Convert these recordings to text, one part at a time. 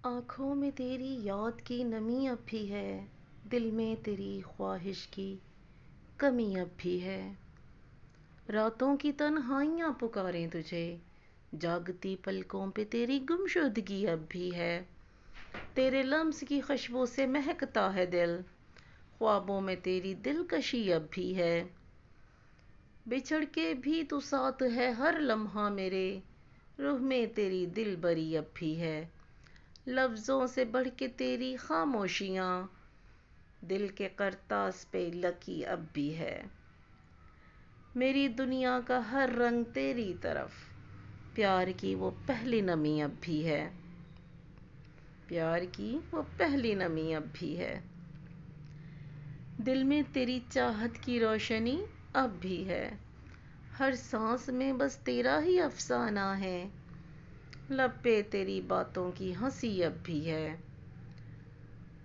آنکھوں میں تیری یاد کی نمی اب بھی ہے، دل میں تیری خواہش کی کمی اب بھی ہے۔ راتوں کی تنہائیاں پکاریں تجھے، جاگتی پلکوں پہ تیری گمشدگی اب بھی ہے۔ تیرے لمس کی خوشبو سے مہکتا ہے دل، خوابوں میں تیری دلکشی اب بھی ہے۔ بچھڑ کے بھی تو ساتھ ہے ہر لمحہ میرے، روح میں تیری دل بری اب بھی ہے۔ لفظوں سے بڑھ کے تیری خاموشیاں، دل کے کرتاس پہ لکی اب بھی ہے۔ میری دنیا کا ہر رنگ تیری طرف، پیار کی وہ پہلی نمی اب بھی ہے۔ پیار کی وہ پہلی نمی اب بھی ہے۔ دل میں تیری چاہت کی روشنی اب بھی ہے، ہر سانس میں بس تیرا ہی افسانہ ہے۔ لب پہ تیری باتوں کی ہنسی اب بھی ہے،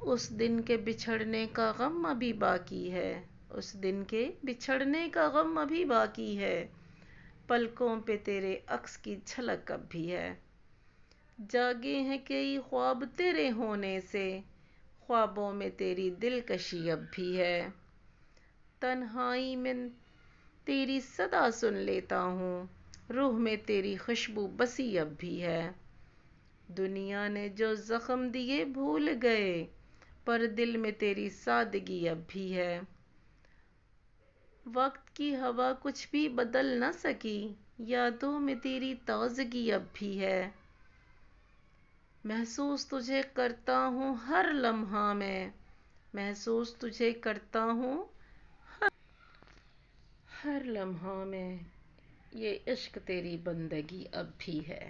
اس دن کے بچھڑنے کا غم ابھی باقی ہے۔ اس دن کے بچھڑنے کا غم ابھی باقی ہے، پلکوں پہ تیرے عکس کی جھلک اب بھی ہے۔ جاگے ہیں کئی خواب تیرے ہونے سے، خوابوں میں تیری دلکشی اب بھی ہے۔ تنہائی میں تیری صدا سن لیتا ہوں، روح میں تیری خوشبو بسی اب بھی ہے۔ دنیا نے جو زخم دیے بھول گئے، پر دل میں تیری سادگی اب بھی ہے۔ وقت کی ہوا کچھ بھی بدل نہ سکی، یادوں میں تیری تازگی اب بھی ہے۔ محسوس تجھے کرتا ہوں ہر لمحہ میں، محسوس تجھے کرتا ہوں ہر لمحہ میں، یہ عشق تیری بندگی اب بھی ہے۔